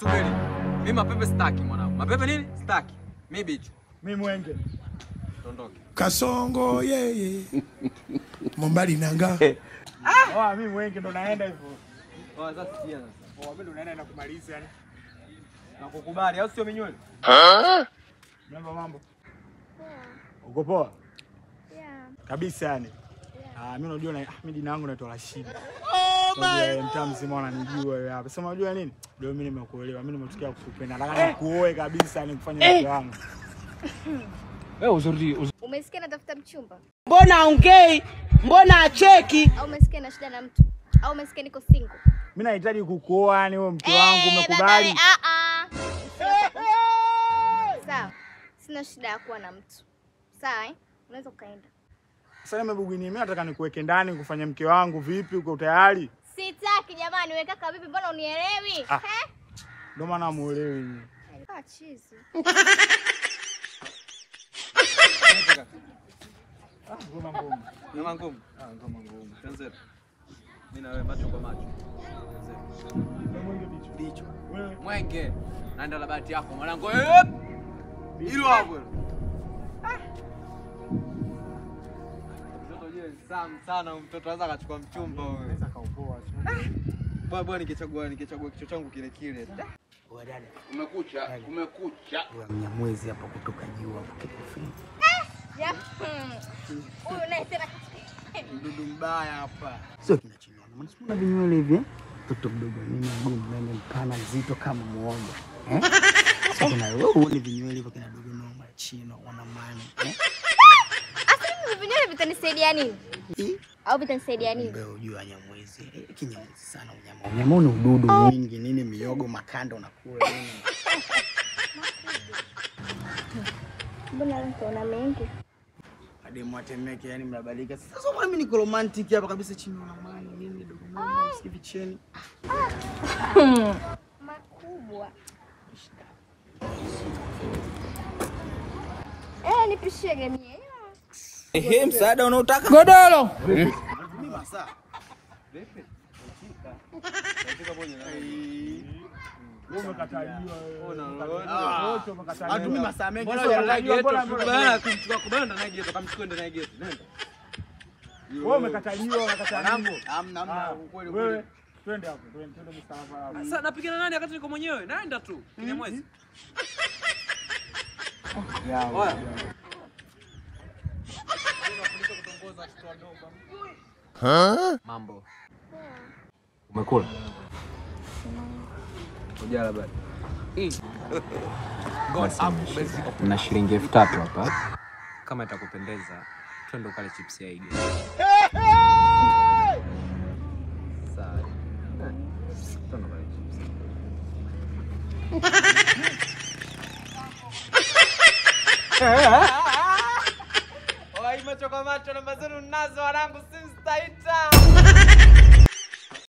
Subiri. Mimi mapepe sitaki mwanangu. Mapepe nini? Sitaki. Mimi bicho. Mimi mwenge. Tondoke. Kasongo yeye. Mombali nanga. Mimi mwenge ndo naenda hivyo. Sasa sikia sasa. Mimi ndo naenda kumaliza yani. Na kukubali au sio minywele? Mambo. Uko poa? Yeah. Kabisa yani. Yeah. Mimi unajua mimi jina langu naitwa Rashid. Mtaa mzima wananijua wewe hapa. Sema unajua nini? Ndio mimi nimekuelewa. Mimi nimetokea kukupenda. Nataka nikuoe kabisa nikufanye mke wangu. Wewe uzuri. Umesikia natafuta mchumba? Mbona aongei? Mbona acheki? Au umesikia na shida na mtu? Au umesikia niko single? Mimi nahitaji kukuoa yani wewe mke wangu umekubali? Sawa. Sina shida ya kuwa na mtu. Sawa Unaweza kaenda. Sasa mebugini mimi nataka nikuweke ndani kufanya mke wangu vipi uko tayari? Sitaki jamani, wewe kaka vipi mbona unielewi? Ndio maana amuelewi. Chizi. Ngoma ngumu. Ngoma ngumu. Ngoma ngumu. Tanzania. Mimi na wewe macho kwa macho. Mwenge bicho. Wewe mwenge. Naenda la bahati yako mwanangu. Hilo hapo. Mtoto yeye sana mtoto anaweza akachukua mchumba wewe. Anaweza kaupoa. Bwana nikichagua kichwa changu kile. Wewe dada. Kumekucha. Mnyamwezi hapa kutoka juu hapo kipofini. Huyu naye tena Mdudu mbaya hapa. Sio kinachinona. Maana sio vinywele hivi. Mtoto mdogo mimi mgumu mimi mpana mzito kama muogo. Sasa kuna wewe uone vinywele hivyo kina dogo noma chino wana maana. Asa vinywele vitanisaidia nini? Au vitanisaidia nini? Wewe unajua Nyamwezi. Kinyamwezi sana unyama. Unyama ni ududu mwingi nini miogo makanda unakula nini? Mbona unaona mengi? Hadi mwatemeke yani mnabadilika. Sasa mimi niko romantic hapa kabisa chini na mani nini dogo mama usikivi cheni. Makubwa. Nipishie gemie. Msaada unaotaka? Godoro. Mimi masaa. Vipi? Wewe umekataliwa wewe. Wote umekataliwa. Mimi masaa mengi. Bwana kumchukua kubanda na geto kamchukue ndani ya geto. Nenda. Wewe umekataliwa. Hamna ukweli. Wewe twende hapo, twende msafara. Sasa napigana nani wakati niko mwenyewe? Naenda tu. Kinyamwezi. Oya. Mambo. Umekula? Ujala bado. Na shilingi 3000 hapa. Kama itakupendeza, twende ukale chips ya Ige. Sawa. Twende ukale chips. Oi, macho kwa macho na mazuri unazo wanangu, si mstaita.